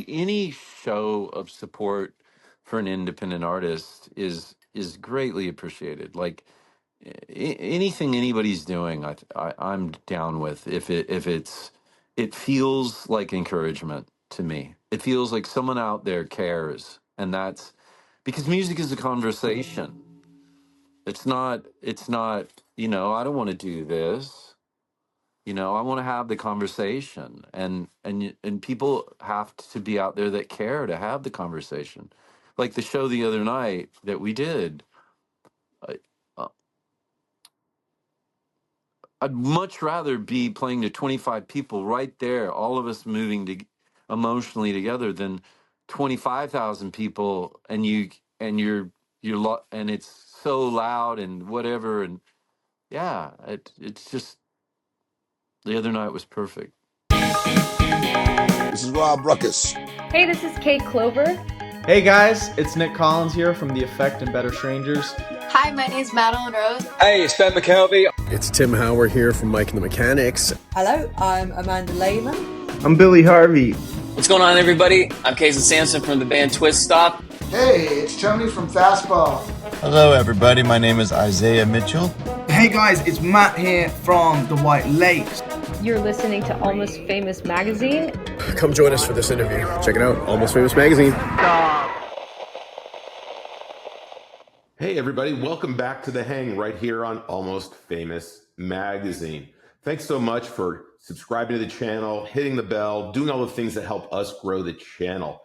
any show of support for an independent artist is greatly appreciated. Like anything anybody's doing, I'm down with. It feels like encouragement to me. It feels like someone out there cares, and that's because music is a conversation. It's not, I don't want to do this. I want to have the conversation, and people have to be out there that care to have the conversation. Like the show the other night that we did, I, uh, I'd much rather be playing to 25 people right there, all of us moving emotionally together, than 25,000 people, and it's so loud and whatever, and yeah, it's just the other night was perfect. This is Rob Ruckus. Hey, this is Kate Clover. Hey guys, it's Nick Collins here from The Effect and Better Strangers. Hi, my name is Madeline Rose. Hey, it's Ben McKelvey. It's Tim Howard here from Mike and the Mechanics. Hello, I'm Amanda Lehman. I'm Billy Harvey. What's going on, everybody? I'm Casey Sampson from the band Twist Stop. Hey, it's Tony from Fastball. Hello, everybody. My name is Isaiah Mitchell. Hey guys, it's Matt here from the White Lakes. You're listening to Almost Famous Magazine. Come join us for this interview. Check it out, Almost Famous Magazine. Hey everybody, welcome back to The Hang right here on Almost Famous Magazine. Thanks so much for subscribing to the channel, hitting the bell, doing all the things that help us grow the channel.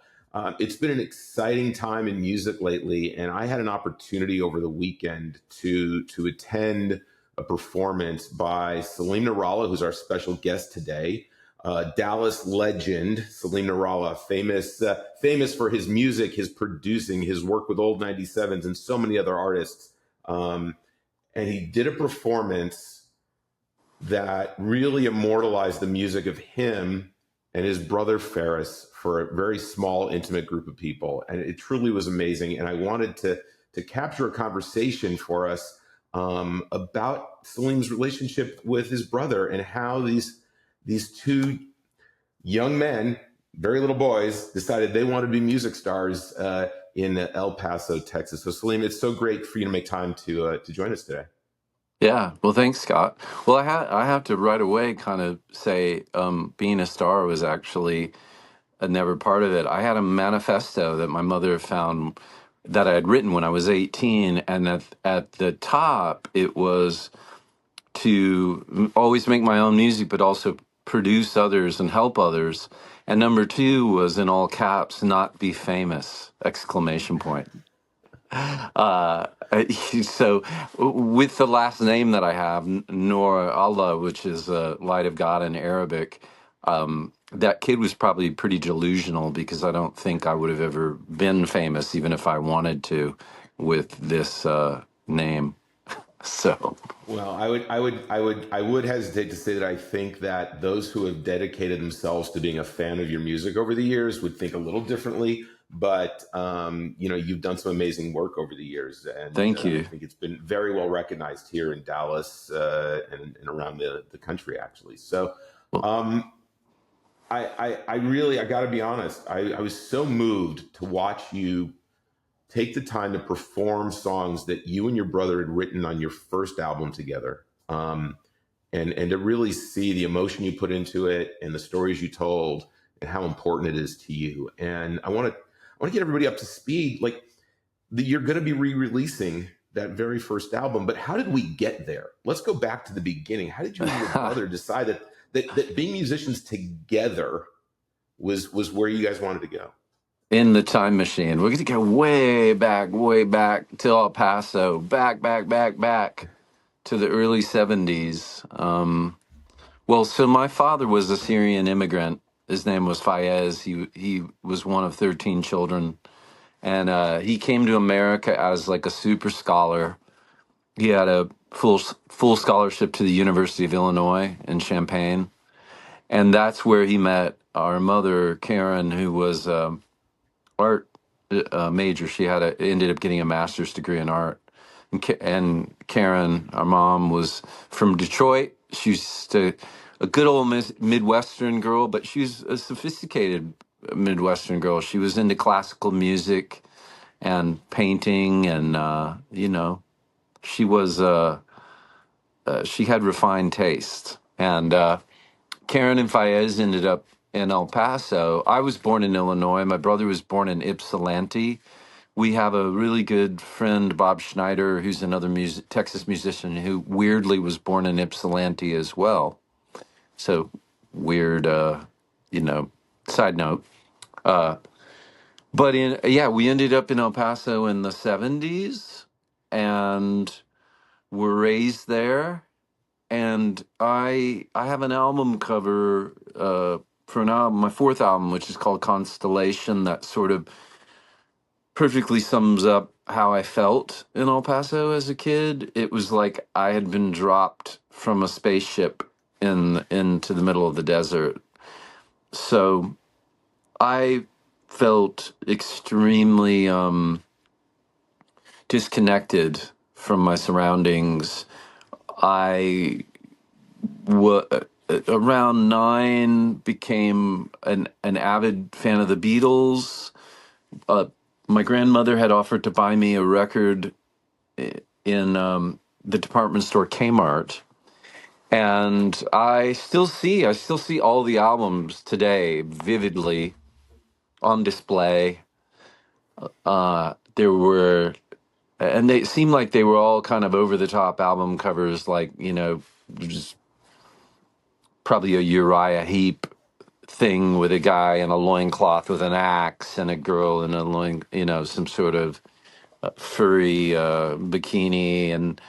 It's been an exciting time in music lately, and I had an opportunity over the weekend to attend a performance by Salim Nourallah, who's our special guest today. Dallas legend, Salim Nourallah, famous for his music, his producing, his work with Old 97s and so many other artists. And he did a performance that really immortalized the music of him and his brother Faris for a very small, intimate group of people. And it truly was amazing. And I wanted to capture a conversation for us about Salim's relationship with his brother and how these two young men, very little boys, decided they wanted to be music stars in El Paso, Texas. So Salim, it's so great for you to make time to join us today. Yeah, well, thanks, Scott. Well, I have to right away kind of say being a star was actually never part of it. I had a manifesto that my mother found that I had written when I was 18, and at the top it was to always make my own music, but also produce others and help others. And number 2 was in all caps, not be famous! Exclamation point. So with the last name that I have, Nourallah, which is light of God in Arabic, that kid was probably pretty delusional because I don't think I would have ever been famous, even if I wanted to, with this name. So, well, I would hesitate to say that I think that those who have dedicated themselves to being a fan of your music over the years would think a little differently. But you've done some amazing work over the years, and thank you. I think it's been very well recognized here in Dallas and around the country, actually. So, I really got to be honest. I was so moved to watch you take the time to perform songs that you and your brother had written on your first album together, and to really see the emotion you put into it and the stories you told and how important it is to you. And I want to get everybody up to speed. Like, you're going to be re-releasing that very first album, but how did we get there? Let's go back to the beginning. How did you and your brother decide that being musicians together was where you guys wanted to go? In the time machine. We're going to go way back to El Paso, back to the early 70s. Well, so my father was a Syrian immigrant. His name was Fayez. He was one of 13 children. And he came to America as like a super scholar. He had a full scholarship to the University of Illinois in Champaign. And that's where he met our mother, Karen, who was art major. She ended up getting a master's degree in art. And Karen, our mom, was from Detroit. She's a good old Midwestern girl, but she's a sophisticated Midwestern girl. She was into classical music and painting, and she was she had refined taste. And Karen and Fayez ended up in El Paso. I was born in Illinois. My brother was born in Ypsilanti. We have a really good friend, Bob Schneider, who's another Texas musician who weirdly was born in Ypsilanti as well. So weird, side note. But we ended up in El Paso in the 70s and were raised there. And I have an album cover for an album, my fourth album, which is called Constellation, that sort of perfectly sums up how I felt in El Paso as a kid. It was like I had been dropped from a spaceship into the middle of the desert. So I felt extremely disconnected from my surroundings. Around 9 became an avid fan of the Beatles. My grandmother had offered to buy me a record in the department store Kmart, and I still see all the albums today vividly on display. There were, and they seemed like they were all kind of over the top album covers, like, just probably a Uriah Heep thing with a guy in a loincloth with an axe and a girl in some sort of furry bikini, and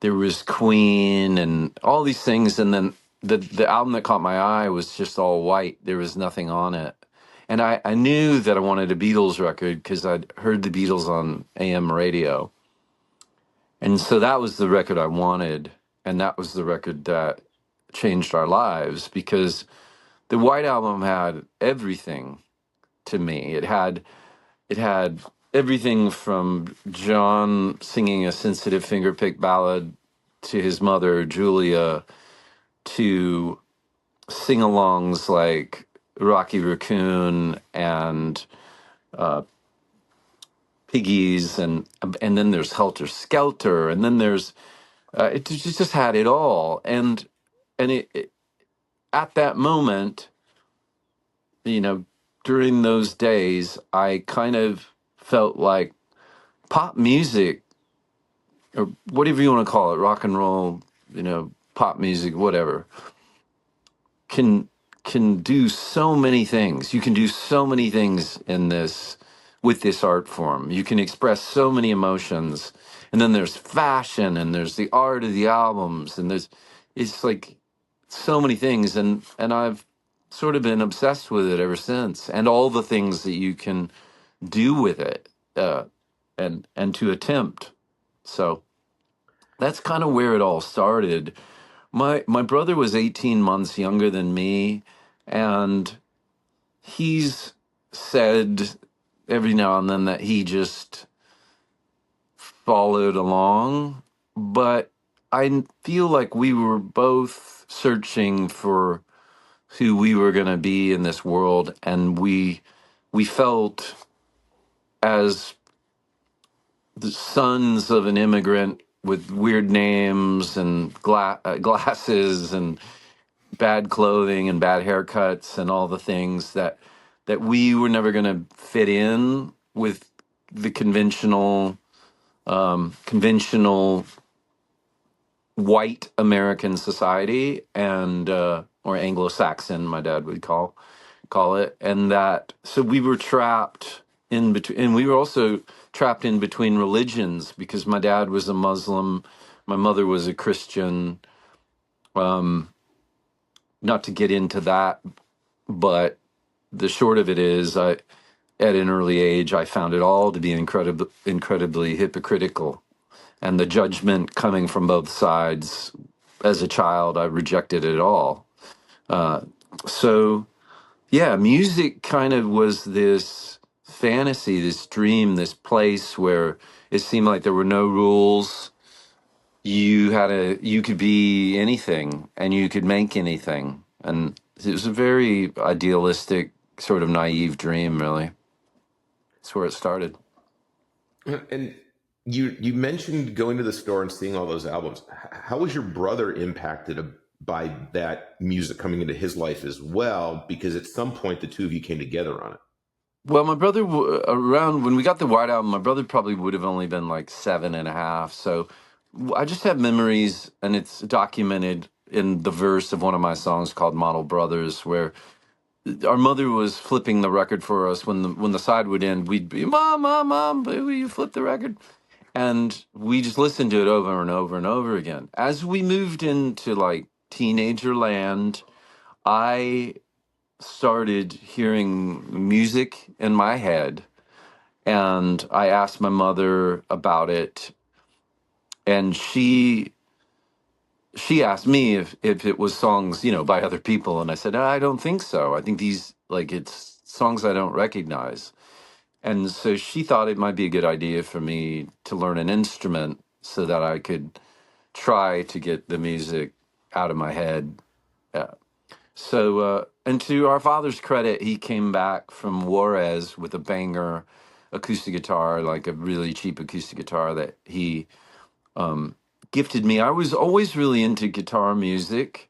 there was Queen and all these things. And then the album that caught my eye was just all white. There was nothing on it. And I knew that I wanted a Beatles record because I'd heard the Beatles on AM radio. And so that was the record I wanted. And that was the record that changed our lives, because the White Album had everything to me. It had everything from John singing a sensitive fingerpick ballad to his mother, Julia, to sing-alongs like Rocky Raccoon and Piggies, and then there's Helter Skelter, and then there's it just had it all. And it at that moment, during those days, I kind of felt like pop music, or whatever you want to call it, rock and roll, pop music, whatever, can do so many things. You can do so many things with this art form. You can express so many emotions. And then there's fashion, and there's the art of the albums, and it's like so many things. And I've sort of been obsessed with it ever since, and all the things that you can do with it, and to attempt. So that's kind of where it all started. My brother was 18 months younger than me, and he's said every now and then that he just followed along, but I feel like we were both searching for who we were going to be in this world, and we felt as the sons of an immigrant with weird names and glasses and bad clothing and bad haircuts and all the things that we were never going to fit in with the conventional white American society, and or Anglo-Saxon, my dad would call it. And that, so we were trapped in between, and we were also trapped in between religions, because my dad was a Muslim, my mother was a Christian. Not to get into that, but the short of it is, at an early age, I found it all to be incredibly hypocritical. And the judgment coming from both sides, as a child, I rejected it all. So, yeah, music kind of was this fantasy, this dream, this place where it seemed like there were no rules. You could be anything, and you could make anything. And it was a very idealistic sort of naive dream, really. That's where it started. And you mentioned going to the store and seeing all those albums. How was your brother impacted by that music coming into his life as well? Because at some point, the two of you came together on it. Well, my brother, around when we got the White Album, my brother probably would have only been like 7.5. So I just have memories, and it's documented in the verse of one of my songs called Model Brothers, where our mother was flipping the record for us. When the side would end, we'd be, Mom, Mom, Mom, will you flip the record? And we just listened to it over and over and over again. As we moved into like teenager land, I started hearing music in my head, and I asked my mother about it, and she asked me if it was songs, by other people, and I said, I don't think so. I think these, like, it's songs I don't recognize. And so she thought it might be a good idea for me to learn an instrument so that I could try to get the music out of my head. So, and to our father's credit, he came back from Juarez with a banger acoustic guitar, like a really cheap acoustic guitar that he gifted me. I was always really into guitar music,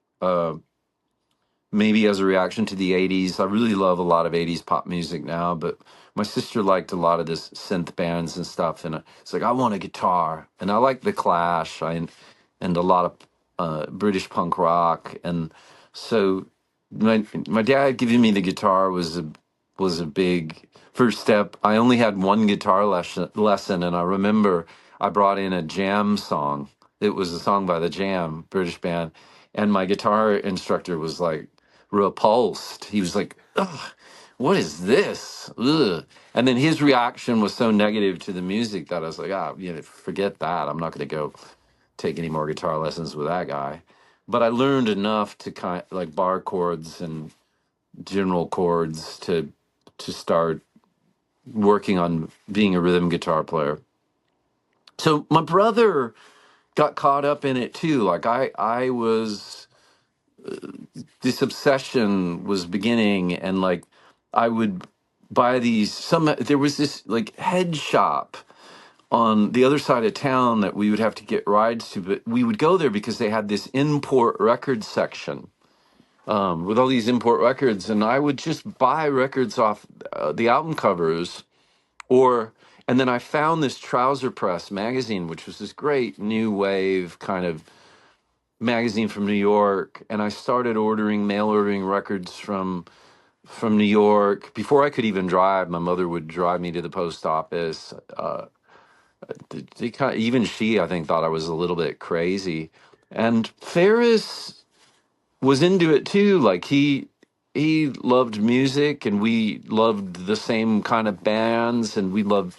maybe as a reaction to the 80s. I really love a lot of 80s pop music now, but my sister liked a lot of this synth bands and stuff. And it's like, I want a guitar. And I like The Clash and a lot of British punk rock. And so my dad giving me the guitar was a big first step. I only had one guitar lesson, and I remember I brought in a Jam song. It was a song by the Jam, British band, and my guitar instructor was like repulsed. He was like, "Ugh, what is this?" Ugh. And then his reaction was so negative to the music that I was like, forget that. I'm not going to go take any more guitar lessons with that guy. But I learned enough to kind of, like, bar chords and general chords to start working on being a rhythm guitar player. So my brother got caught up in it too. Like I was, this obsession was beginning, and like I would buy there was this like head shop on the other side of town that we would have to get rides to, but we would go there because they had this import record section with all these import records, and I would just buy records off the album covers, and then I found this Trouser Press magazine, which was this great new wave kind of magazine from New York, and I started mail ordering records from New York. Before I could even drive, my mother would drive me to the post office. Even she, I think, thought I was a little bit crazy. And Faris was into it too. Like he loved music, and we loved the same kind of bands, and we loved,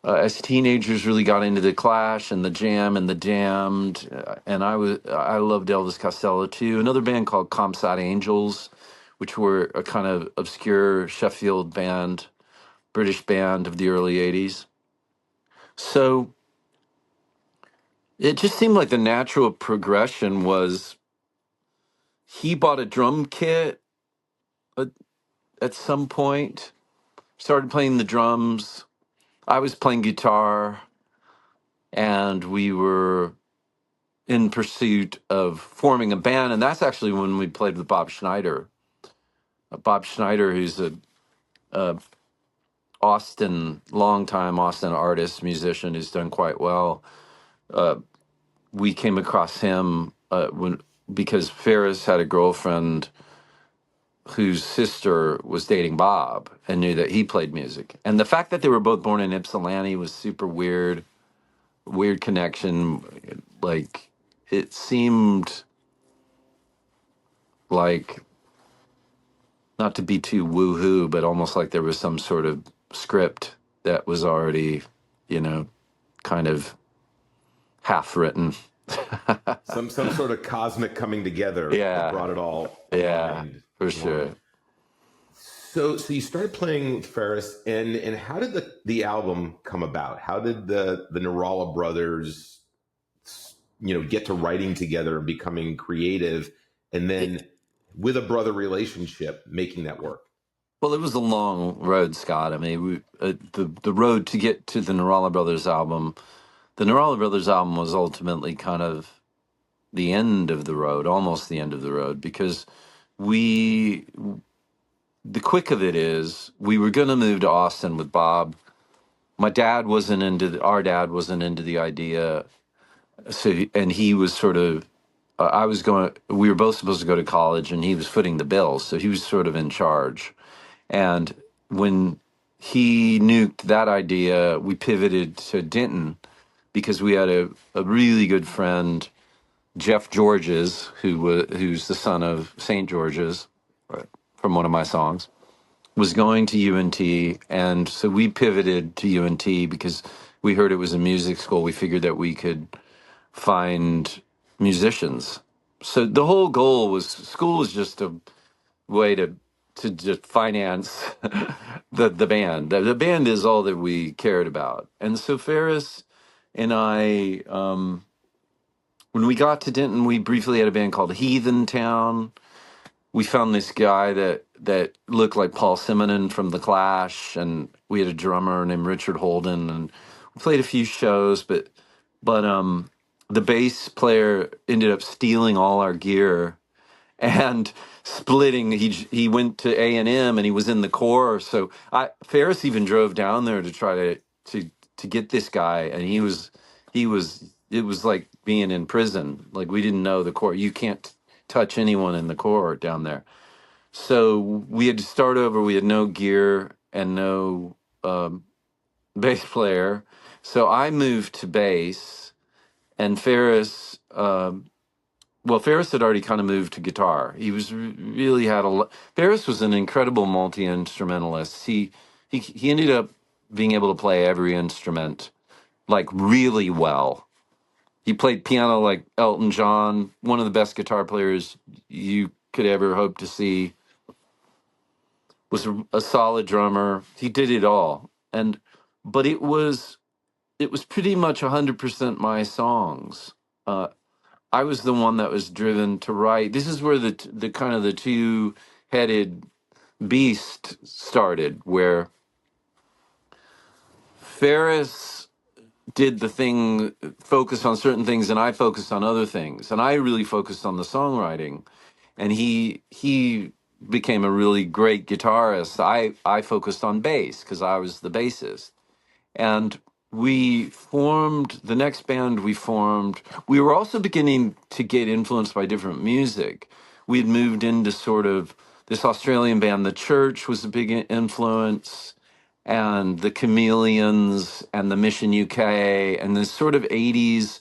as teenagers, really got into the Clash and the Jam and the Damned, and I loved Elvis Costello too. Another band called Comsat Angels, which were a kind of obscure Sheffield band, British band of the early 80s. So it just seemed like the natural progression was he bought a drum kit at some point, started playing the drums. I was playing guitar, and we were in pursuit of forming a band. And that's actually when we played with Bob Schneider. Bob Schneider, who's a longtime Austin artist, musician, who's done quite well. We came across him because Faris had a girlfriend whose sister was dating Bob and knew that he played music. And the fact that they were both born in Ypsilanti was super weird connection. Like, it seemed like, not to be too woohoo, but almost like there was some sort of script that was already, kind of half written. some sort of cosmic coming together that brought it all. Yeah, for sure. So you started playing with Faris, and how did the album come about? How did the Nourallah Brothers, get to writing together and becoming creative, and then with a brother relationship, making that work? Well, it was a long road, Scott. I mean, the road to get to the Nourallah Brothers album. The Nourallah Brothers album was ultimately kind of the end of the road, almost the end of the road, because we, the quick of it is, we were going to move to Austin with Bob. My dad wasn't into, our dad wasn't into the idea. So, and he was sort of, we were both supposed to go to college and he was footing the bill. So he was sort of in charge. And when he nuked that idea, we pivoted to Denton because we had a really good friend, Jeff Georges, who's the son of St. George's, right, from one of my songs, was going to UNT. And so we pivoted to UNT because we heard it was a music school. We figured that we could find musicians. So the whole goal was, school was just a way to just finance the band. The band is all that we cared about. And so Faris and I, when we got to Denton, we briefly had a band called Heathen Town. We found this guy that looked like Paul Simonon from The Clash, and we had a drummer named Richard Holden, and we played a few shows, but the bass player ended up stealing all our gear and splitting. He went to A&M and he was in the Corps. So Faris even drove down there to try to get this guy, and he was it was like being in prison. Like, we didn't know the Corps. You can't touch anyone in the Corps down there. So we had to start over. We had no gear and no bass player. So I moved to bass, and Faris. Well, Faris had already kind of moved to guitar. He was really had a. Faris was an incredible multi-instrumentalist. He ended up being able to play every instrument like really well. He played piano like Elton John, one of the best guitar players you could ever hope to see. Was a solid drummer. He did it all, but it was pretty much 100% my songs. I was the one that was driven to write. This is where the kind of the two-headed beast started, where Faris did the thing, focused on certain things, and I focused on other things. And I really focused on the songwriting. And he became a really great guitarist. I focused on bass because I was the bassist. And we formed the next band we formed. We were also beginning to get influenced by different music. We had moved into sort of this Australian band. The Church was a big influence, and the Chameleons and the Mission UK, and this sort of 80s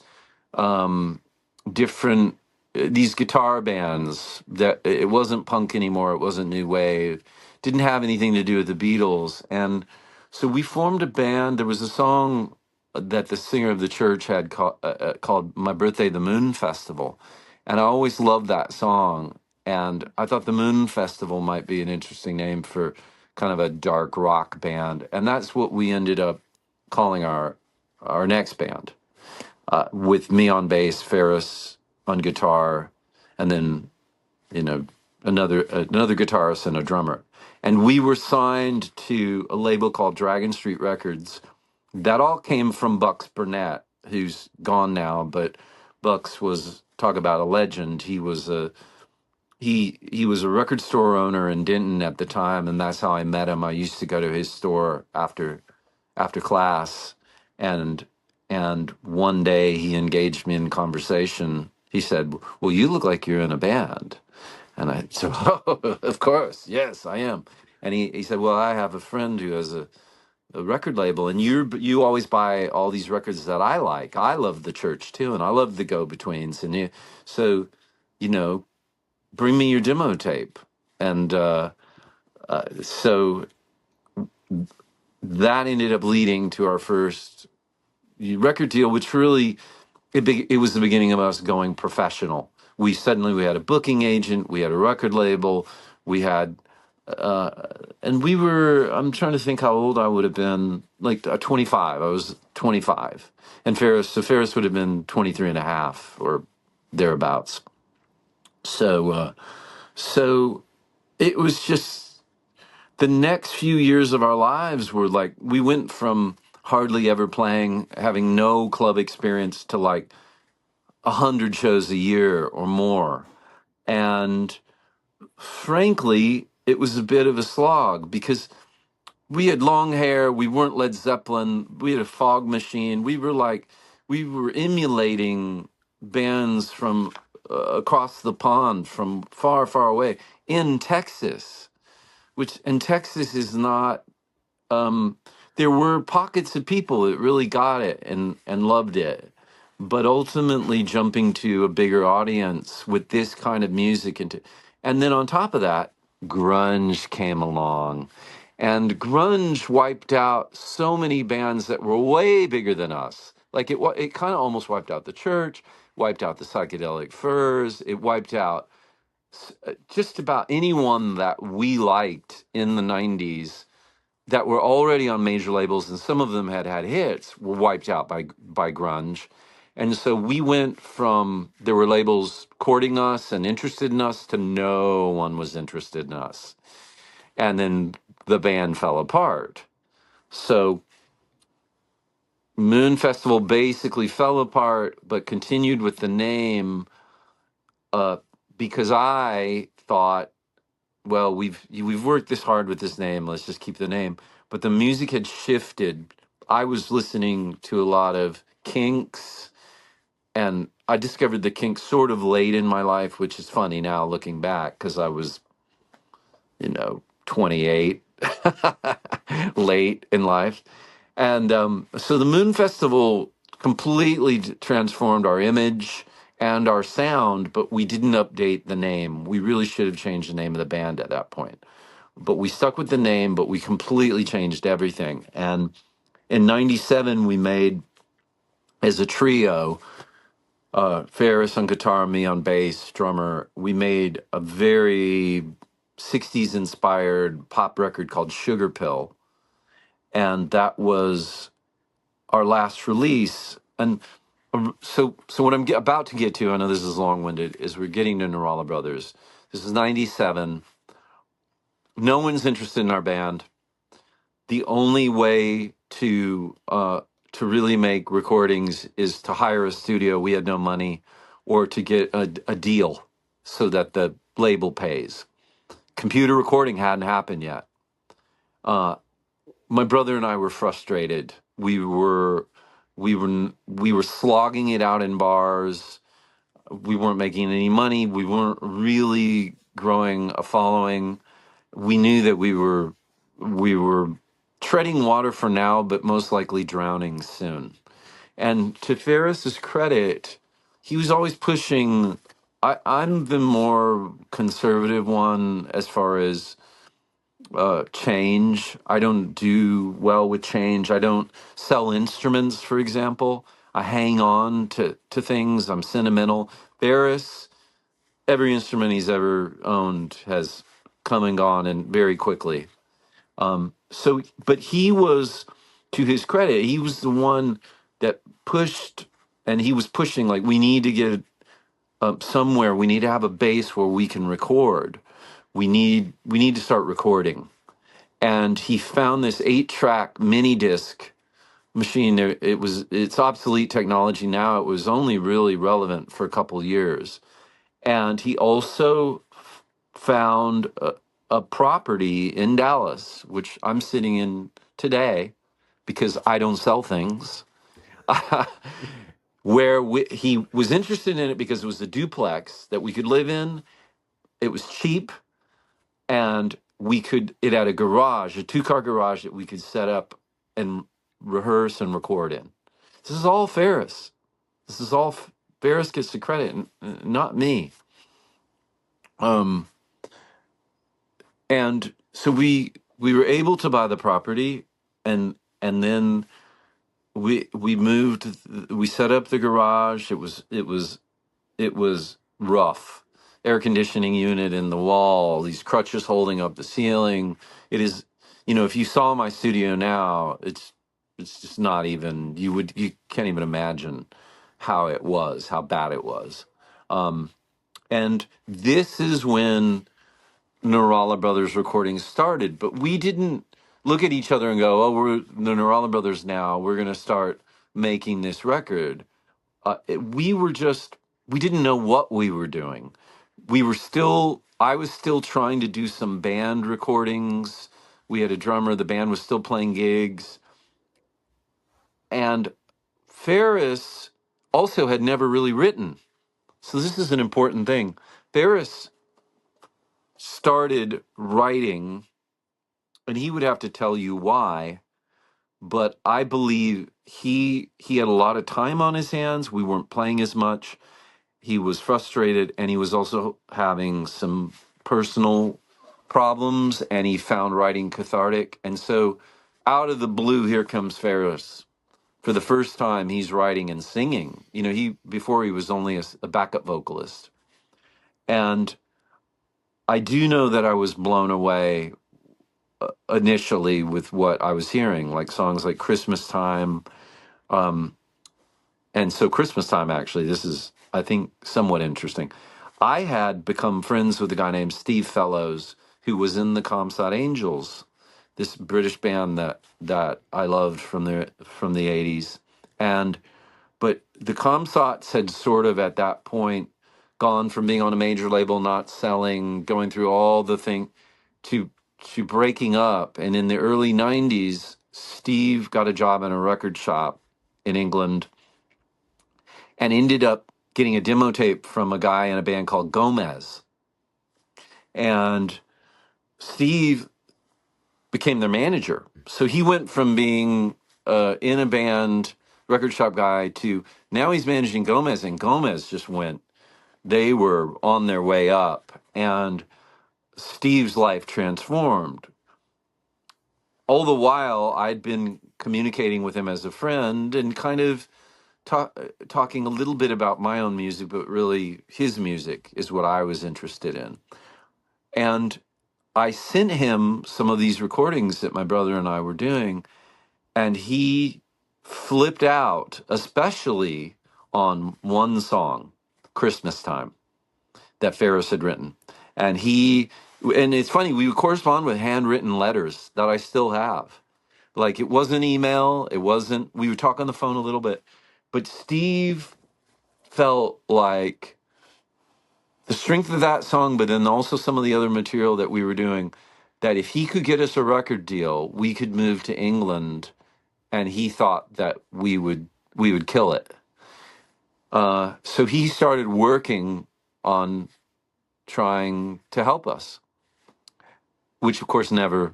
different these guitar bands that it wasn't punk anymore, it wasn't new wave, didn't have anything to do with the Beatles. And so we formed a band. There was a song that the singer of the Church had called My Birthday, the Moon Festival. And I always loved that song. And I thought the Moon Festival might be an interesting name for kind of a dark rock band. And that's what we ended up calling our next band, with me on bass, Faris on guitar, and then, another guitarist and a drummer. And we were signed to a label called Dragon Street Records. That all came from Bucks Burnett, who's gone now, but Bucks was, talk about a legend. He was a record store owner in Denton at the time, and that's how I met him. I used to go to his store after class, and one day he engaged me in conversation. He said, "Well, you look like you're in a band." And I said, "Oh, of course, yes, I am." And he said, "Well, I have a friend who has a record label, and you always buy all these records that I like. I love the Church too, and I love the Go-Betweens, and so, bring me your demo tape." And so that ended up leading to our first record deal, which really, it was the beginning of us going professional. We had a booking agent, we had a record label, we had, and we were, I'm trying to think how old I would have been, like 25. I was 25. And Faris would have been 23 and a half or thereabouts. So it was just, the next few years of our lives were like, we went from hardly ever playing, having no club experience, to like 100 shows a year or more. And frankly, it was a bit of a slog because we had long hair. We weren't Led Zeppelin. We had a fog machine. We were emulating bands from across the pond, from far, far away in Texas, and Texas is not, there were pockets of people that really got it and loved it. But ultimately jumping to a bigger audience with this kind of music and then on top of that, grunge came along. And grunge wiped out so many bands that were way bigger than us. Like it kind of almost wiped out the Church, wiped out the Psychedelic Furs, it wiped out just about anyone that we liked in the 90s that were already on major labels, and some of them had hits, were wiped out by grunge. And so we went from, there were labels courting us and interested in us, to no one was interested in us. And then the band fell apart. So Moon Festival basically fell apart, but continued with the name because I thought, well, we've worked this hard with this name, let's just keep the name. But the music had shifted. I was listening to a lot of Kinks, and I discovered the Kinks sort of late in my life, which is funny now looking back, because I was, 28, late in life. And so the Moon Festival completely transformed our image and our sound, but we didn't update the name. We really should have changed the name of the band at that point. But we stuck with the name, but we completely changed everything. And in 97, we made, as a trio, Faris on guitar, me on bass, drummer, we made a very 60s inspired pop record called Sugar Pill. And that was our last release. And so what I'm about to get to, I know this is long-winded, is we're getting to Nourallah Brothers. This is 97. No one's interested in our band. The only way to really make recordings is to hire a studio. We had no money, or to get a deal so that the label pays. Computer recording hadn't happened yet. My brother and I were frustrated. We were slogging it out in bars. We weren't making any money. We weren't really growing a following. We knew that we were treading water for now, but most likely drowning soon. And to Faris's credit, he was always pushing. I'm the more conservative one as far as change. I don't do well with change. I don't sell instruments, for example. I hang on to things. I'm sentimental. Faris, every instrument he's ever owned has come and gone, and very quickly. But he was, to his credit, he was the one that pushed, and he was pushing, like, we need to get somewhere. We need to have a base where we can record. We need to start recording. And he found this 8-track mini disc machine. It's obsolete technology now. It was only really relevant for a couple of years. And he also found a property in Dallas, which I'm sitting in today because I don't sell things, where he was interested in it because it was a duplex that we could live in. It was cheap, and it had a garage, a 2-car garage that we could set up and rehearse and record in. This is all Faris. Faris gets the credit, not me. And so we were able to buy the property, and then we moved. We set up the garage. It was rough. Air conditioning unit in the wall. These crutches holding up the ceiling. It is, if you saw my studio now, it's just not even. You can't even imagine how bad it was. And this is when Nourallah Brothers recordings started, but we didn't look at each other and go, "Oh, we're the Nourallah Brothers now. We're going to start making this record." We didn't know what we were doing. I was still trying to do some band recordings. We had a drummer. The band was still playing gigs, and Faris also had never really written. So this is an important thing. Faris started writing, and he would have to tell you why, but I believe he had a lot of time on his hands. We weren't playing as much. He was frustrated, and he was also having some personal problems, and he found writing cathartic. And so out of the blue, here comes Faris. For the first time, he's writing and singing. He before he was only a backup vocalist. And I do know that I was blown away initially with what I was hearing, like songs like Christmas Time. And so Christmas Time, actually, this is, I think, somewhat interesting. I had become friends with a guy named Steve Fellows, who was in the Comsat Angels, this British band that I loved from the 80s. But the Comsats had sort of at that point gone from being on a major label, not selling, going through all the thing to breaking up. And in the early 90s, Steve got a job in a record shop in England and ended up getting a demo tape from a guy in a band called Gomez. And Steve became their manager. So he went from being in a band, record shop guy, to now he's managing Gomez, and Gomez just went, they were on their way up, and Steve's life transformed. All the while, I'd been communicating with him as a friend and kind of talking a little bit about my own music, but really his music is what I was interested in. And I sent him some of these recordings that my brother and I were doing, and he flipped out, especially on one song, Christmas Time, that Faris had written. And it's funny, we would correspond with handwritten letters that I still have. Like, it wasn't email, we would talk on the phone a little bit, but Steve felt like the strength of that song, but then also some of the other material that we were doing, that if he could get us a record deal, we could move to England, and he thought that we would kill it. So he started working on trying to help us, which of course never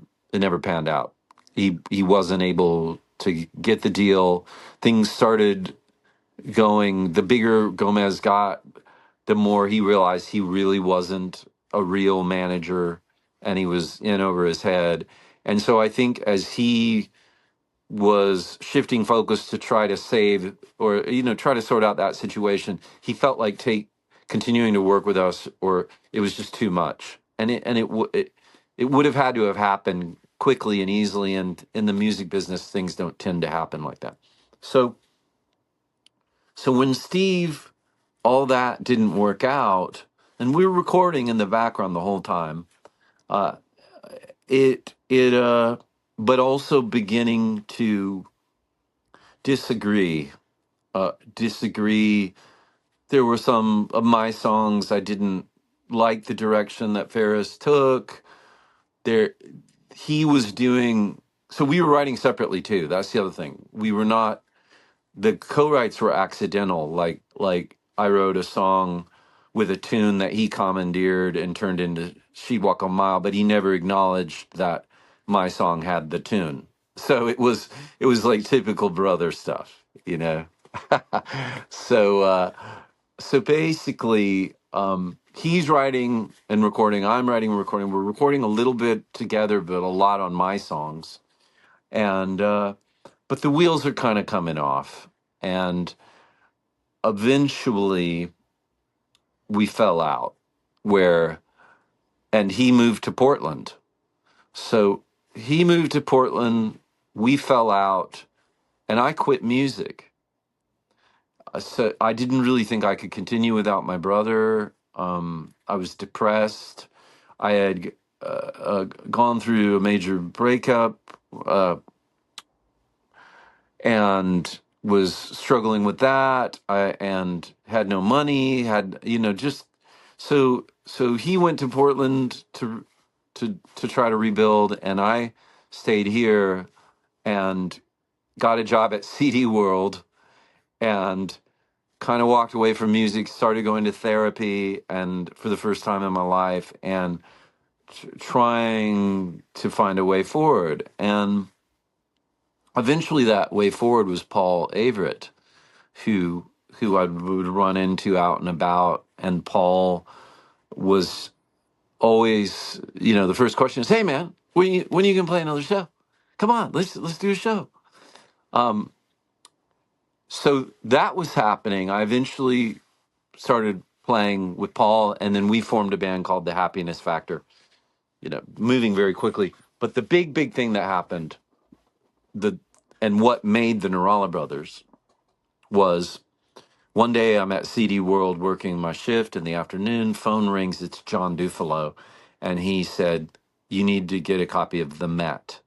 panned out. He wasn't able to get the deal. Things started going. The bigger Gomez got, the more he realized he really wasn't a real manager, and he was in over his head. And so I think as he was shifting focus to try to save, or try to sort out that situation, he felt like continuing to work with us, or it was just too much, and it would have had to have happened quickly and easily, and in the music business things don't tend to happen like that. So when Steve, all that didn't work out, and we were recording in the background the whole time, but also beginning to disagree. There were some of my songs I didn't like the direction that Faris took. He was doing, so we were writing separately too. That's the other thing. We were not, the co-writes were accidental. Like I wrote a song with a tune that he commandeered and turned into She'd Walk a Mile, but he never acknowledged that my song had the tune. So it was like typical brother stuff, So basically, he's writing and recording, I'm writing and recording. We're recording a little bit together, but a lot on my songs. And but the wheels are kind of coming off. And eventually we fell out and he moved to Portland. So he moved to Portland, we fell out, and I quit music. So I didn't really think I could continue without my brother. I was depressed. I had gone through a major breakup, and was struggling with that. And had no money. Had just so he went to Portland to try to rebuild, and I stayed here and got a job at CD World and kind of walked away from music, started going to therapy, and for the first time in my life, and trying to find a way forward. And eventually that way forward was Paul Averitt, who I would run into out and about. And Paul was always, the first question is, "Hey man, when are you gonna play another show? Come on, let's do a show." So that was happening. I eventually started playing with Paul, and then we formed a band called The Happiness Factor, moving very quickly. But the big thing that happened, and what made the Nourallah Brothers, was one day I'm at CD World working my shift in the afternoon, phone rings, it's John Dufalo, and he said, "You need to get a copy of The Met."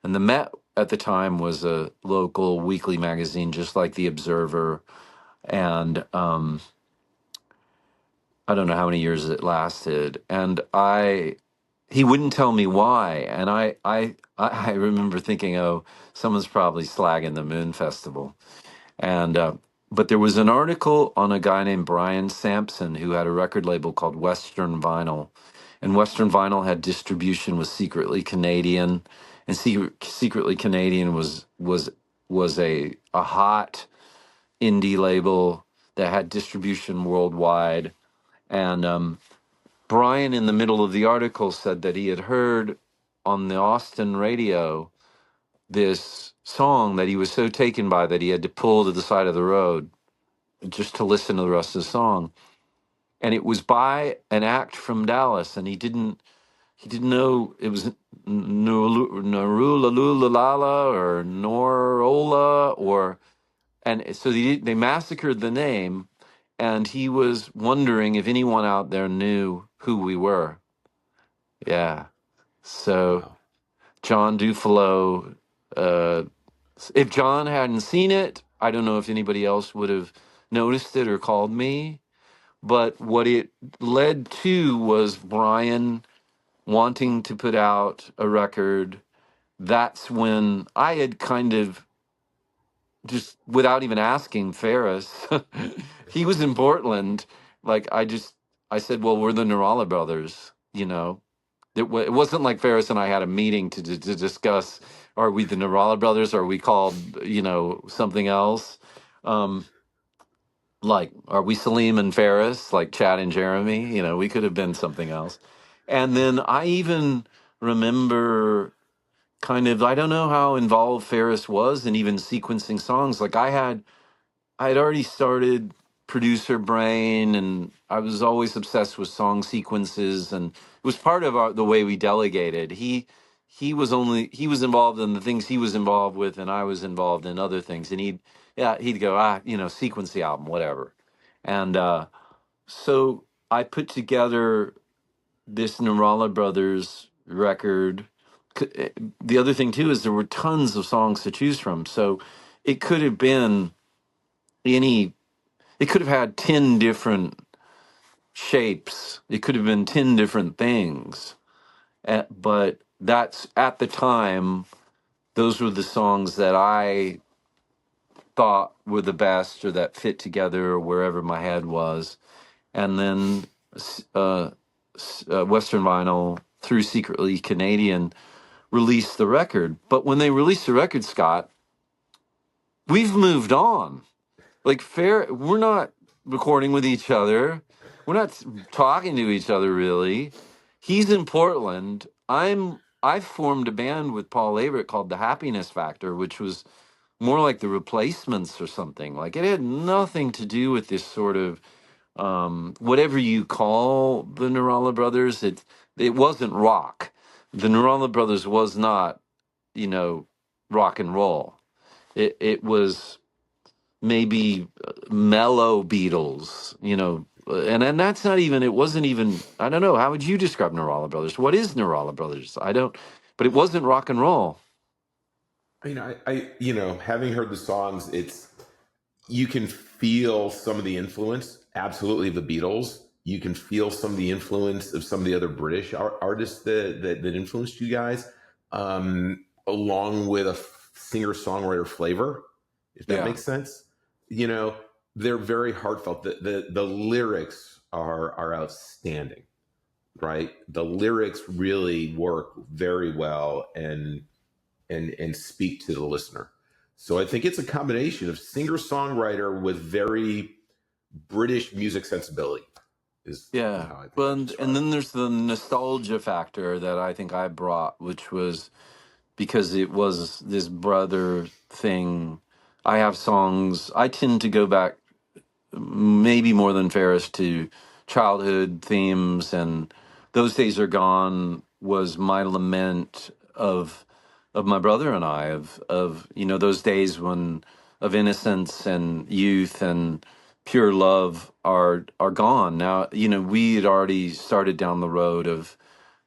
And The Met at the time was a local weekly magazine, just like The Observer. And I don't know how many years it lasted. And he wouldn't tell me why. And I remember thinking, oh, someone's probably slagging the Moon Festival. And but there was an article on a guy named Brian Sampson who had a record label called Western Vinyl. And Western Vinyl had distribution with Secretly Canadian. And Secretly Canadian was a hot indie label that had distribution worldwide. And Brian, in the middle of the article, said that he had heard on the Austin radio this song that he was so taken by that he had to pull to the side of the road just to listen to the rest of the song. And it was by an act from Dallas, and he didn't know it was Nourallah or Nourallah, and so they massacred the name, and he was wondering if anyone out there knew who we were. Yeah. So Wow. John Dufalo, if John hadn't seen it, I don't know if anybody else would have noticed it or called me. But what it led to was Brian wanting to put out a record. That's when I had kind of, just without even asking Faris, he was in Portland. Like I said, well, we're the Nourallah Brothers, It wasn't like Faris and I had a meeting to discuss, are we the Nourallah Brothers? Or are we called, something else? Like, are we Salim and Faris, like Chad and Jeremy? We could have been something else. And then I even remember kind of, I don't know how involved Faris was in even sequencing songs. Like I had already started producer brain, and I was always obsessed with song sequences, and it was part of the way we delegated. He was involved in the things he was involved with, and I was involved in other things. And he'd go, sequence the album, whatever. And so I put together this Nourallah Brothers record. The other thing too is there were tons of songs to choose from, so it could have been any. It could have had 10 different shapes. It could have been 10 different things. But that's, at the time, those were the songs that I thought were the best or that fit together or wherever my head was. And then Western Vinyl, through Secretly Canadian, released the record. But when they released the record, Scott, we've moved on. Like, we're not recording with each other. We're not talking to each other, really. He's in Portland. I've formed a band with Paul Averitt called The Happiness Factor, which was more like the Replacements or something. Like, it had nothing to do with this sort of whatever you call the Nourallah Brothers. It wasn't rock. The Nourallah Brothers was not, rock and roll. It was maybe mellow Beatles, and that's not even, it wasn't even, I don't know, how would you describe Nourallah Brothers? What is Nourallah Brothers? I don't, but it wasn't rock and roll. Having heard the songs, you can feel some of the influence, absolutely, of the Beatles. You can feel some of the influence of some of the other British artists that influenced you guys, along with a singer-songwriter flavor, if that makes sense. They're very heartfelt. The lyrics are outstanding, right? The lyrics really work very well and speak to the listener. So I think it's a combination of singer-songwriter with very British music sensibility. Yeah. Well, and then there's the nostalgia factor that I think I brought, which was because it was this brother thing. I have songs, I tend to go back maybe more than Faris to childhood themes, and Those Days Are Gone was my lament of my brother and I, of those days when of innocence and youth and pure love are gone now. We had already started down the road of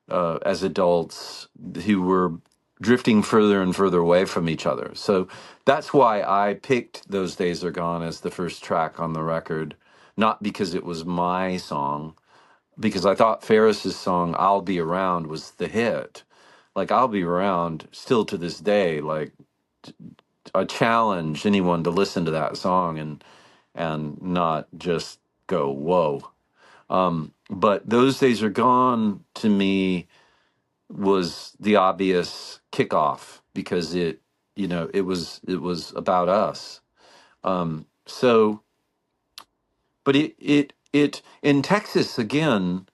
as adults who were drifting further and further away from each other. So that's why I picked Those Days Are Gone as the first track on the record, not because it was my song, because I thought Faris's song I'll Be Around was the hit. Like, I'll Be Around still to this day, like, I challenge anyone to listen to that song and not just go, whoa. But Those Days Are Gone to me was the obvious kickoff because it was about us. So, but it in Texas again,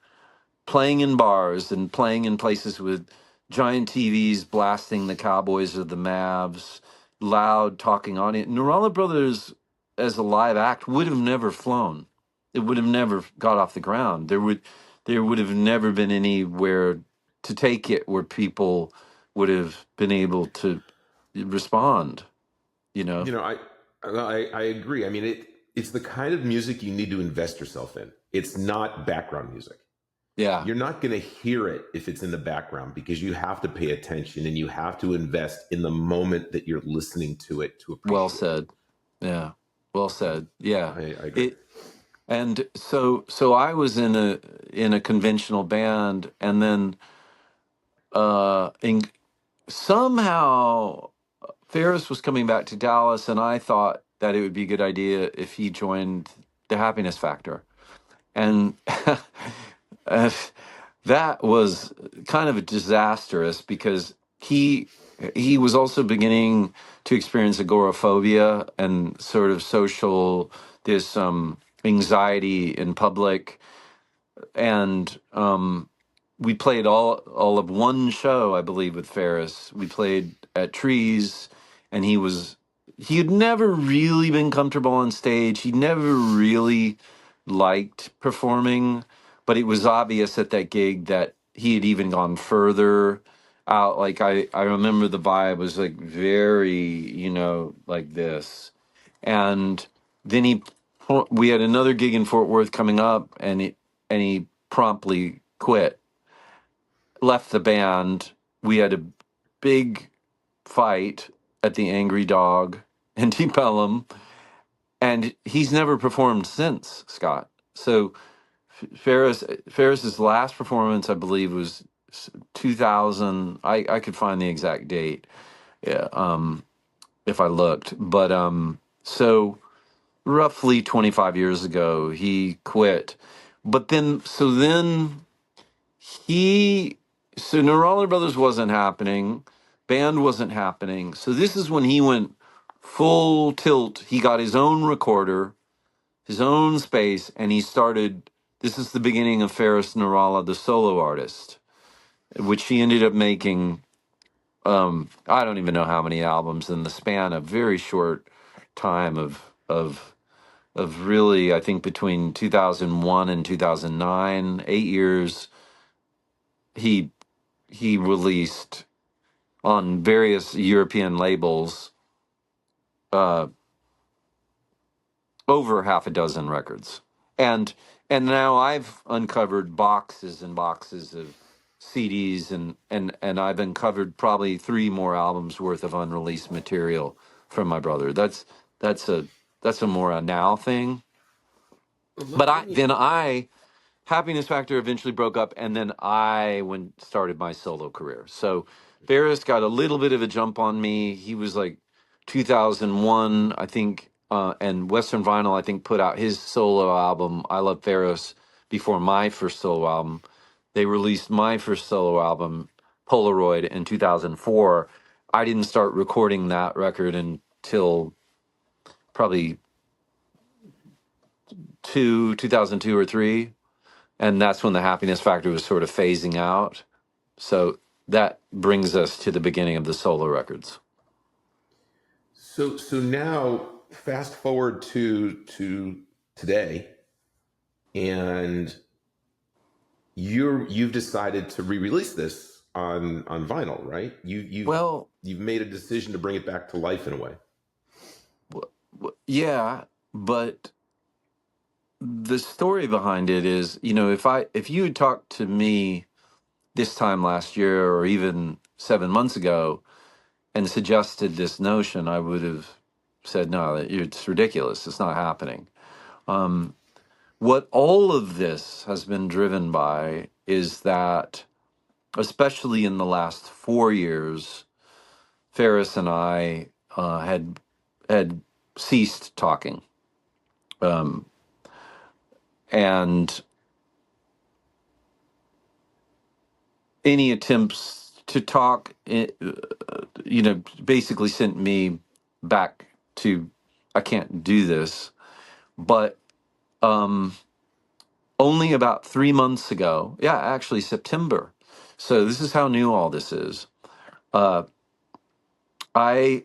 playing in bars and playing in places with giant TVs blasting the Cowboys or the Mavs, loud talking audience. Nourallah Brothers as a live act would have never flown. It would have never got off the ground. There would have never been anywhere to take it where people would have been able to respond. I agree. I mean, it's the kind of music you need to invest yourself in. It's not background music. Yeah. You're not going to hear it if it's in the background, because you have to pay attention and you have to invest in the moment that you're listening to it to appreciate. Well said. Yeah. Well said. Yeah. I agree. And so I was in a conventional band, and then somehow Faris was coming back to Dallas, and I thought that it would be a good idea if he joined the Happiness Factor. And that was kind of disastrous because he was also beginning to experience agoraphobia and sort of social anxiety in public, and we played all of one show, I believe, with Faris. We played at Trees, and he had never really been comfortable on stage. He never really liked performing, but it was obvious at that gig that he had even gone further out. Like, I remember the vibe was like very, like this. And then we had another gig in Fort Worth coming up, and he promptly quit, left the band. We had a big fight at the Angry Dog in Deep Ellum, and he's never performed since, Scott. So Faris's last performance, I believe, was 2000. I could find the exact date, yeah, if I looked. But so roughly 25 years ago, he quit. But then Nourallah Brothers wasn't happening, band wasn't happening. So this is when he went full tilt. He got his own recorder, his own space, and he started. This is the beginning of Faris Nourallah, the solo artist, which he ended up making. I don't even know how many albums in the span of very short time of really, I think between 2001 and 2009, 8 years. He released on various European labels over half a dozen records, and and now I've uncovered boxes and boxes of CDs, and I've uncovered probably 3 more albums worth of unreleased material from my brother. That's a that's a more a now thing. But I Happiness Factor eventually broke up, and then I started my solo career. So Faris got a little bit of a jump on me. He was like 2001, I think, and Western Vinyl, I think, put out his solo album, I Love Faris, before my first solo album. They released my first solo album, Polaroid, in 2004. I didn't start recording that record until probably 2002 or 3, and that's when the Happiness Factor was sort of phasing out. So that brings us to the beginning of the solo records. So now fast forward to today, and you've decided to re-release this on vinyl, right? You've made a decision to bring it back to life in a way. Yeah, but the story behind it is, if you had talked to me this time last year or even 7 months ago and suggested this notion, I would have said, no, it's ridiculous. It's not happening. What all of this has been driven by is that, especially in the last 4 years, Faris and I had ceased talking. And any attempts to talk, basically sent me back to, I can't do this. But only about 3 months ago, actually September. So this is how new all this is. I've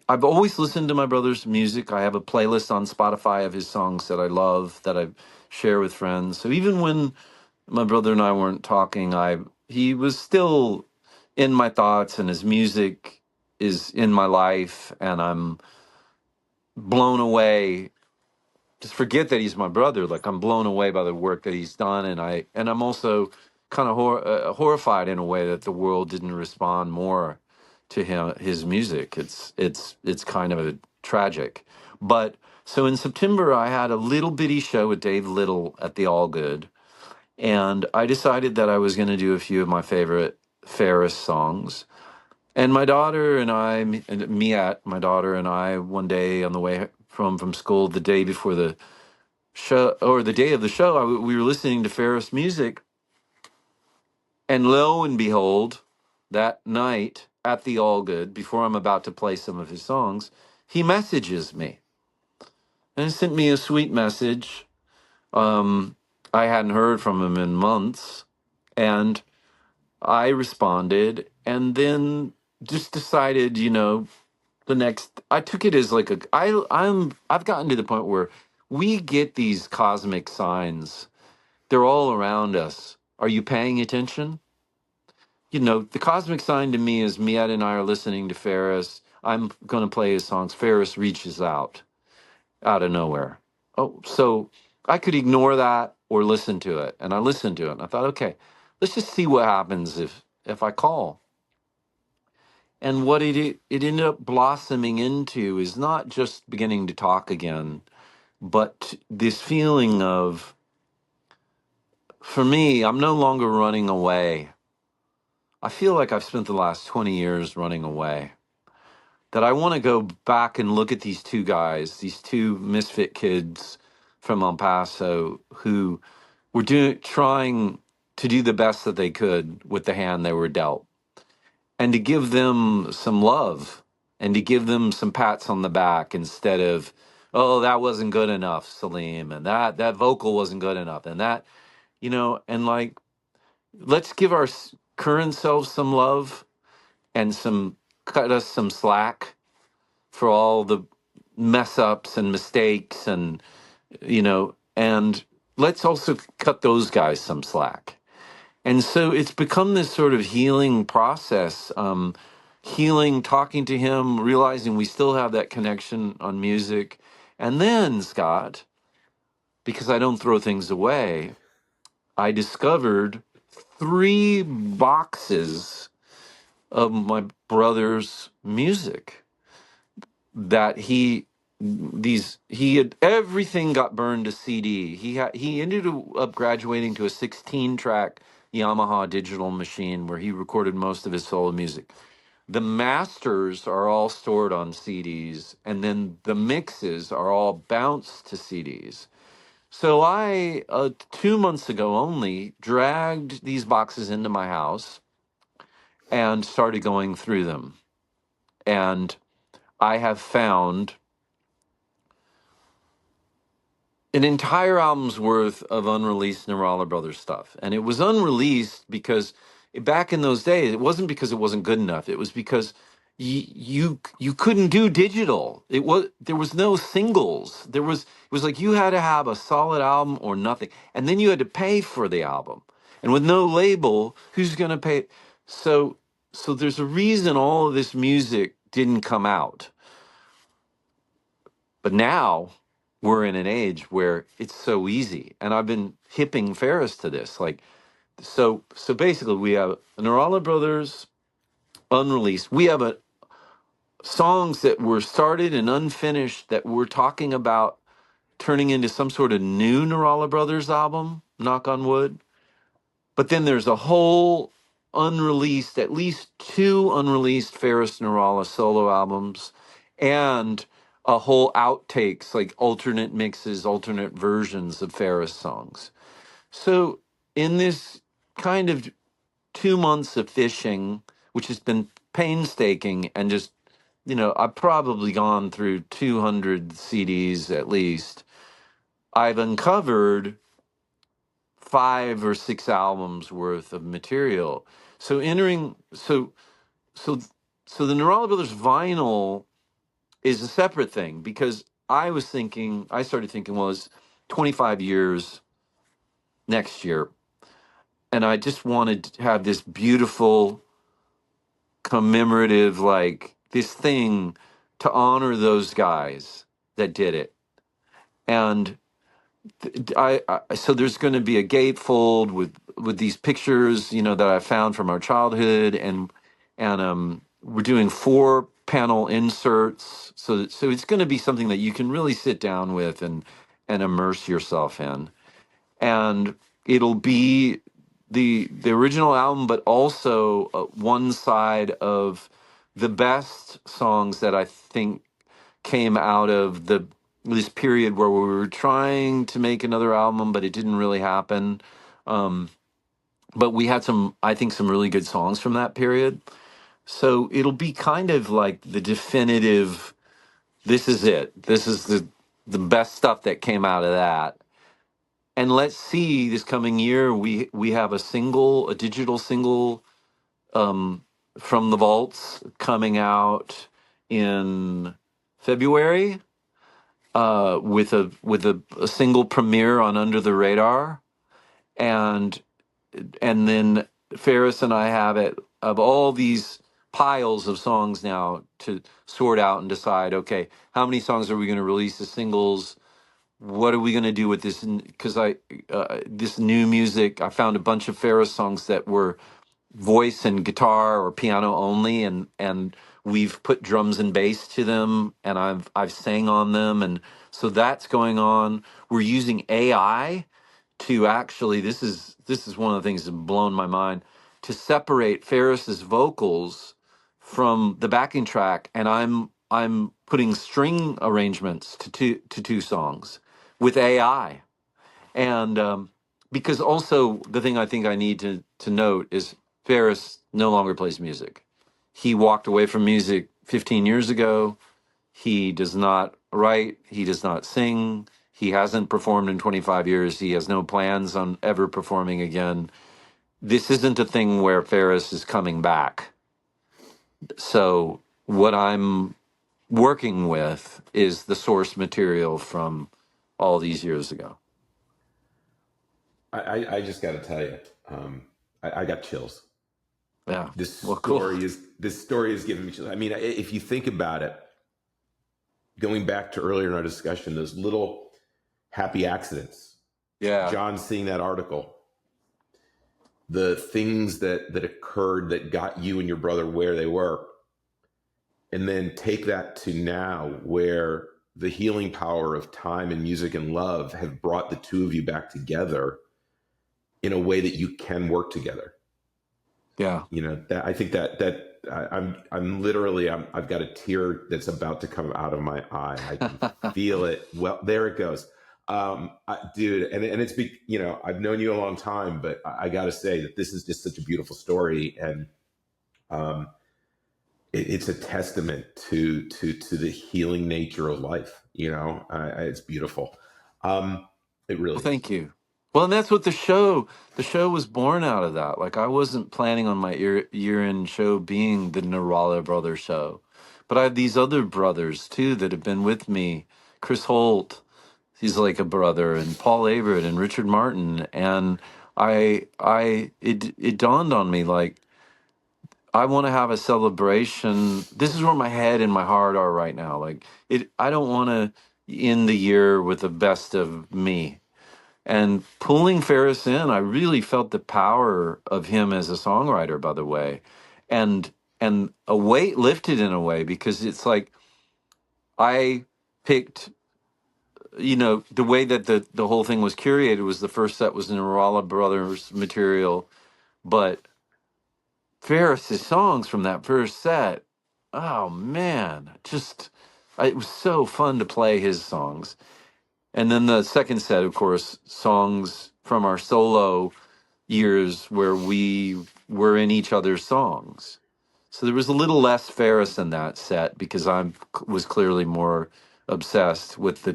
always listened to my brother's music. I have a playlist on Spotify of his songs that I love, that I share with friends. So even when my brother and I weren't talking, he was still in my thoughts, and his music is in my life, and I'm blown away. Just forget that he's my brother. Like, I'm blown away by the work that he's done, and I'm also kind of horrified in a way that the world didn't respond more to his music. It's kind of tragic. But so in September, I had a little bitty show with Dave Little at the All Good, and I decided that I was going to do a few of my favorite Faris songs. And my daughter and I, my daughter and I, one day on the way from school, the day before the show, or the day of the show, we were listening to Faris music. And lo and behold, that night at the All Good, before I'm about to play some of his songs, he messages me. And he sent me a sweet message. I hadn't heard from him in months. And I responded, and then just decided, I took it as like I've gotten to the point where we get these cosmic signs. They're all around us. Are you paying attention? The cosmic sign to me is Miette and I are listening to Faris. I'm going to play his songs. Faris reaches out of nowhere. Oh, so I could ignore that or listen to it. And I listened to it, and I thought, okay, let's just see what happens if I call. And what it ended up blossoming into is not just beginning to talk again, but this feeling of, for me, I'm no longer running away. I feel like I've spent the last 20 years running away. That I want to go back and look at these two guys, these two misfit kids from El Paso who were trying to do the best that they could with the hand they were dealt, and to give them some love and to give them some pats on the back instead of, oh, that wasn't good enough, Salim, and that vocal wasn't good enough, and that, and like, let's give our current selves some love and cut us some slack for all the mess ups and mistakes, and and let's also cut those guys some slack. And so it's become this sort of healing process, healing, talking to him, realizing we still have that connection on music. And then, Scott, because I don't throw things away, I discovered 3 boxes of my brother's music that he had everything got burned to CD. He ended up graduating to a 16-track Yamaha digital machine where he recorded most of his solo music. The masters are all stored on CDs, and then the mixes are all bounced to CDs. So I 2 months ago only dragged these boxes into my house and started going through them. And I have found an entire album's worth of unreleased Nourallah Brothers stuff. And it was unreleased because back in those days, it wasn't because it wasn't good enough. It was because you couldn't do digital. There was no singles. It was like you had to have a solid album or nothing. And then you had to pay for the album. And with no label, who's going to pay? So there's a reason all of this music didn't come out. But now we're in an age where it's so easy. And I've been hipping Faris to this. Like, so basically we have Nourallah Brothers unreleased. We have songs that were started and unfinished that we're talking about turning into some sort of new Nourallah Brothers album, knock on wood. But then there's a whole unreleased, at least 2 unreleased Faris Nourallah solo albums, and a whole outtakes, like alternate mixes, alternate versions of Faris songs. So in this kind of 2 months of fishing, which has been painstaking and just, I've probably gone through 200 CDs at least, I've uncovered 5 or 6 albums worth of material. So so the Nourallah Brothers vinyl is a separate thing, because I started thinking, well, it's 25 years next year, and I just wanted to have this beautiful commemorative, like this thing to honor those guys that did it. And so there's going to be a gatefold with these pictures, that I found from our childhood, and we're doing 4 panel inserts. So it's going to be something that you can really sit down with and immerse yourself in, and it'll be the original album, but also one side of the best songs that I think came out of this period where we were trying to make another album, but it didn't really happen. But we had I think some really good songs from that period. So it'll be kind of like the definitive, this is it. This is the best stuff that came out of that. And let's see, this coming year, we have a digital single from the vaults coming out in February, with a single premiere on Under the Radar, and then Faris and I have all these piles of songs now to sort out and decide, okay, how many songs are we going to release as singles? What are we going to do with this? Because this new music, I found a bunch of Faris songs that were voice and guitar or piano only, and we've put drums and bass to them, and I've sang on them, and so that's going on. We're using AI to actually, this is one of the things that blown my mind, to separate Faris's vocals from the backing track, and I'm putting string arrangements to 2 songs with AI. And because also the thing I think I need to note is Faris no longer plays music. He walked away from music 15 years ago. He does not write. He does not sing. He hasn't performed in 25 years. He has no plans on ever performing again. This isn't a thing where Faris is coming back. So what I'm working with is the source material from all these years ago. I just got to tell you, I got chills. Yeah. This Cool. story is giving me chills. I mean, if you think about it, going back to earlier in our discussion, those little happy accidents. Yeah. John seeing that article, the things that occurred that got you and your brother where they were, and then take that to now, where the healing power of time and music and love have brought the two of you back together in a way that you can work together. Yeah. You know, that I think that I'm literally, I've got a tear that's about to come out of my eye. I can feel it. Well, there it goes. Dude, and it's, you know, I've known you a long time, but I got to say that this is just such a beautiful story. And it's a testament to the healing nature of life. You know, it's beautiful. It really Well, thank you. Well, and that's what the show was born out of that. Like, I wasn't planning on my year-end show being the Nourallah Brothers show, but I have these other brothers too that have been with me. Chris Holt, he's like a brother, and Paul Averitt and Richard Martin. And it dawned on me, like, I want to have a celebration. This is where my head and my heart are right now. Like, I don't want to end the year with the best of me. And pulling Faris in, I really felt the power of him as a songwriter, by the way, and a weight lifted in a way, because it's like I picked, you know, the way that the whole thing was curated was the first set was Nourallah Brothers material, but Faris's songs from that first set, oh man, it was so fun to play his songs. And then the second set, of course, songs from our solo years where we were in each other's songs. So there was a little less Faris in that set because I was clearly more obsessed with the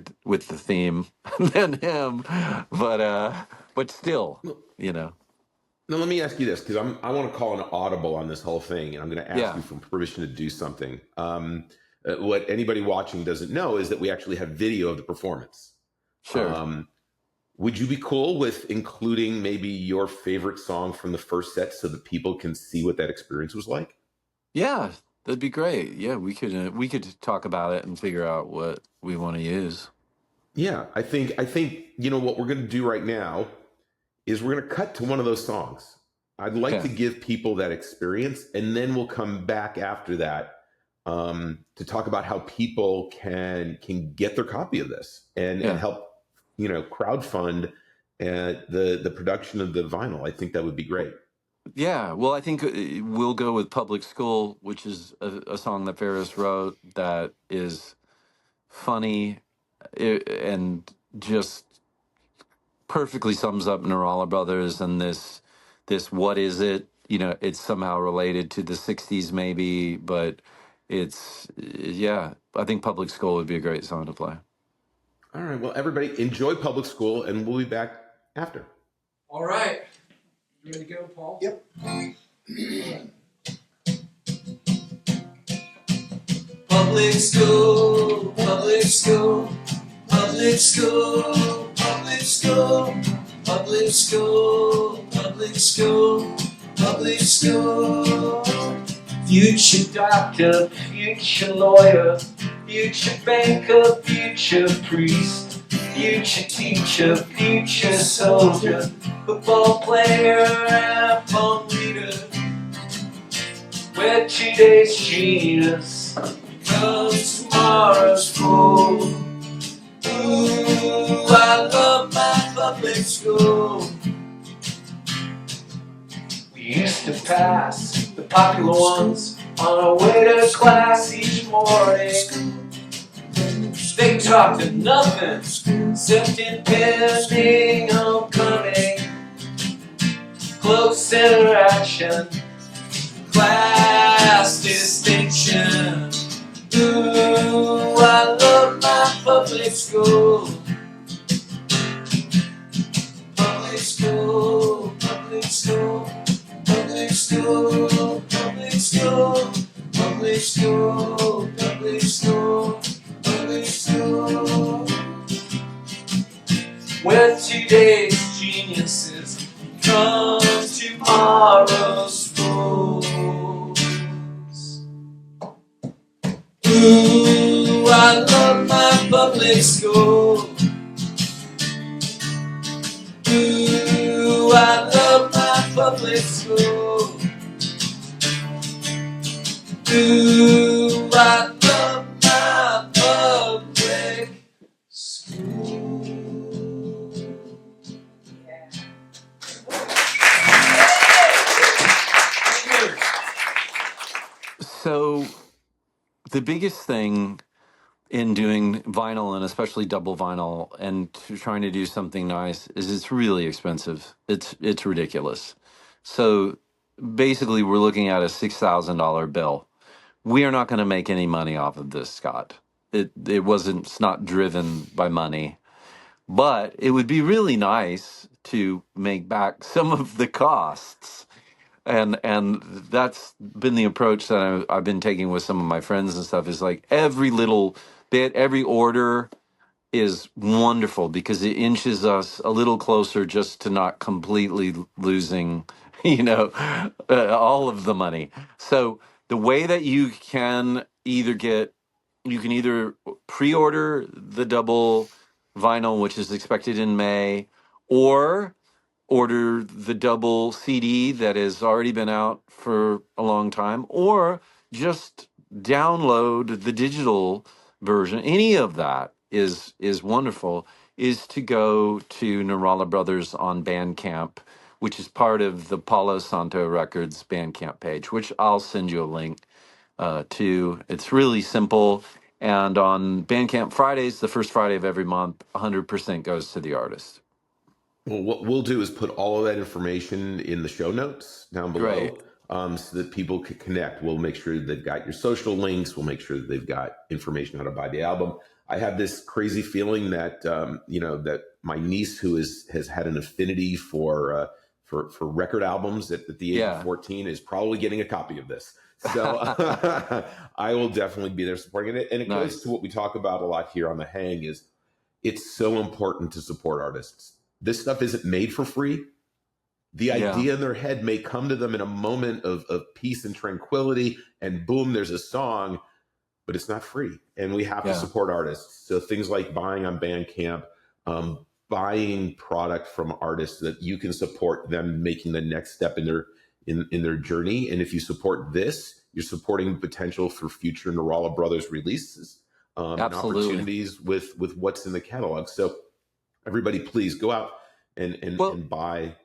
theme than him. But still, you know. Now, let me ask you this, because I want to call an audible on this whole thing, and I'm going to ask you for permission to do something. What anybody watching doesn't know is that we actually have video of the performance. Sure. Would you be cool with including maybe your favorite song from the first set so that people can see what that experience was like? Yeah, that'd be great. Yeah, we could talk about it and figure out what we want to use. Yeah, I think you know what we're going to do right now is we're going to cut to one of those songs. I'd like to give people that experience, and then we'll come back after that to talk about how people can get their copy of this and help, you know, crowdfund the production of the vinyl. I think that would be great. Yeah, well, I think we'll go with Public School, which is a song that Faris wrote that is funny and just perfectly sums up Nourallah Brothers and this what is it? You know, it's somehow related to the 60s maybe, but it's, yeah, I think Public School would be a great song to play. All right, well, everybody enjoy Public School, and we'll be back after. All right. You ready to go, Paul? Yep. Public school, public school, public school, public school, public school, public school, public school. Future doctor, future lawyer, future banker, future priest, future teacher, future soldier, football player, and phone reader. Where today's genius becomes tomorrow's fool. Ooh, I love my public school. We used to pass the popular ones on our way to class each morning. They talked of nothing except impending homecoming, close interaction, class distinction. Ooh, I love my public school. Public school, public school, public school, public school, public school, public school, public school. Where today's geniuses come tomorrow's fools. Ooh, I love my public school. Ooh, I love my public school. Do I love my public school? So the biggest thing in doing vinyl, and especially double vinyl, and trying to do something nice, is it's really expensive. It's ridiculous. So basically, we're looking at a $6,000 bill. We are not going to make any money off of this, Scott. It's not driven by money, but it would be really nice to make back some of the costs. And that's been the approach that I've been taking with some of my friends and stuff, is like every little bit, every order is wonderful because it inches us a little closer just to not completely losing, all of the money. So the way that you can either pre-order the double vinyl, which is expected in May, or order the double CD that has already been out for a long time, or just download the digital version. Any of that is wonderful. Is to go to Nourallah Brothers on Bandcamp, which is part of the Palo Santo Records Bandcamp page, which I'll send you a link to. It's really simple. And on Bandcamp Fridays, the first Friday of every month, 100% goes to the artist. Well, what we'll do is put all of that information in the show notes down below, so that people can connect. We'll make sure they've got your social links. We'll make sure that they've got information how to buy the album. I have this crazy feeling that that my niece, who has had an affinity for record albums at the age of 14, is probably getting a copy of this. So I will definitely be there supporting it. And it goes to what we talk about a lot here on The Hang, is it's so important to support artists. This stuff isn't made for free. The idea in their head may come to them in a moment of peace and tranquility, and boom, there's a song, but it's not free. And we have to support artists. So things like buying on Bandcamp, buying product from artists that you can support them making the next step in their journey. And if you support this, you're supporting potential for future Nourallah Brothers releases, and opportunities with what's in the catalog. So everybody, please go out and buy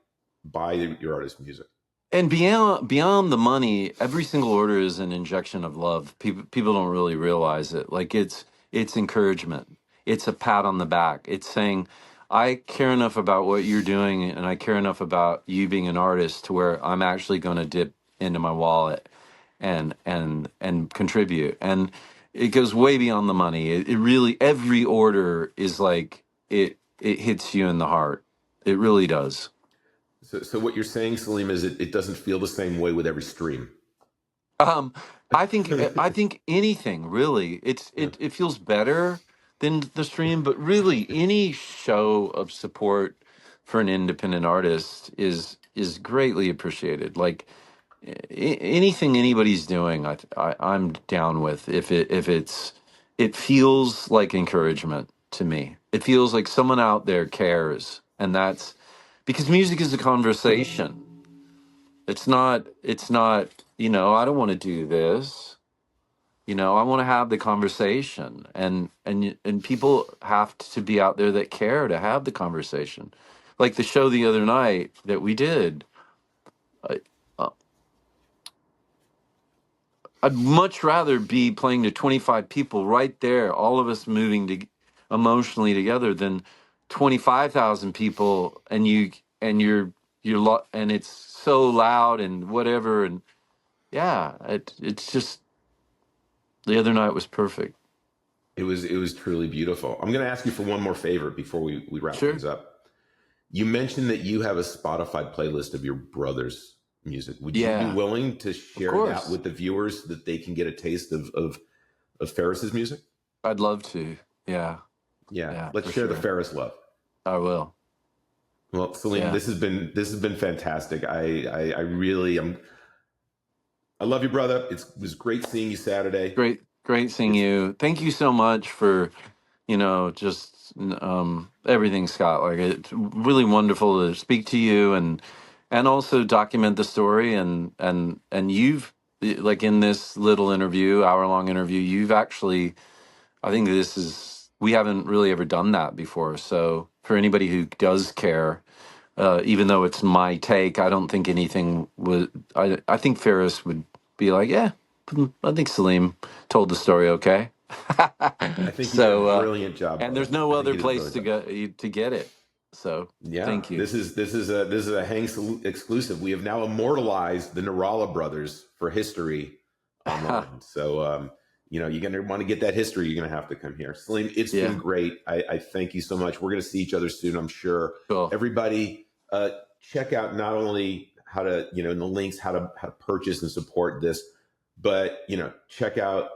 your artist's music. And beyond the money, every single order is an injection of love. People don't really realize it. Like it's encouragement. It's a pat on the back. It's saying, I care enough about what you're doing, and I care enough about you being an artist to where I'm actually going to dip into my wallet and contribute. And it goes way beyond the money. It really, every order is like it hits you in the heart. It really does. So what you're saying, Salim, is it doesn't feel the same way with every stream. I think anything really, it feels better than the stream, but really any show of support for an independent artist is greatly appreciated. Like anything anybody's doing, I'm down with. If it feels like encouragement to me. It feels like someone out there cares, and that's because music is a conversation. It's not, I don't want to do this. I want to have the conversation, and people have to be out there that care to have the conversation. Like the show the other night that we did, I'd much rather be playing to 25 people right there, all of us moving emotionally together, than 25,000 people and it's so loud and whatever. And it's just, the other night was perfect. It was truly beautiful. I'm going to ask you for one more favor before we wrap things up. You mentioned that you have a Spotify playlist of your brother's music. Would you be willing to share that with the viewers so that they can get a taste of Faris's music? I'd love to. Yeah. Let's share the Faris love. I will. Well, Salim, this has been fantastic. I really am. I love you, brother. It was great seeing you Saturday. Great seeing you. Thank you so much for, just everything, Scott. Like, it's really wonderful to speak to you, and and also document the story. And you've, like, in this little interview, hour-long interview, you've actually, I think we haven't really ever done that before. So for anybody who does care, even though it's my take, I don't think anything would. I think Faris would be like, yeah, I think Salim told the story okay. I think he did So, a brilliant job. and there's no other place to go to get it. So yeah, thank you. This is a Hang exclusive. We have now immortalized the Nourallah brothers for history online. So you're gonna want to get that history. You're gonna have to come here, Salim. It's been great. I thank you so much. We're gonna see each other soon, I'm sure. Cool. Everybody, check out not only how to in the links how to purchase and support this, but check out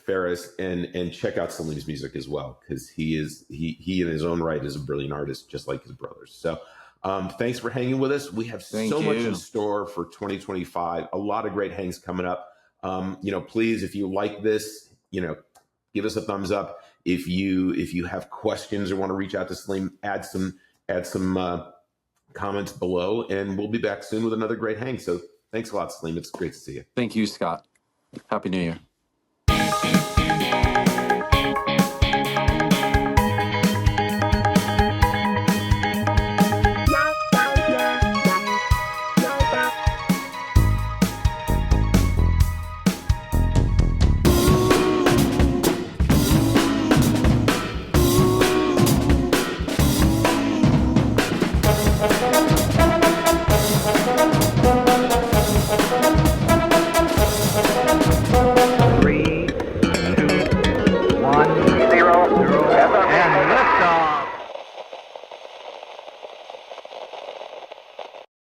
Faris and check out Salim's music as well, because he in his own right is a brilliant artist, just like his brothers. So thanks for hanging with us. We have so much in store for 2025. A lot of great hangs coming up. Please, if you like this, give us a thumbs up. If you have questions or want to reach out to Salim, add some comments below, and we'll be back soon with another great hang. So thanks a lot, Salim. It's great to see you. Thank you, Scott. Happy New Year.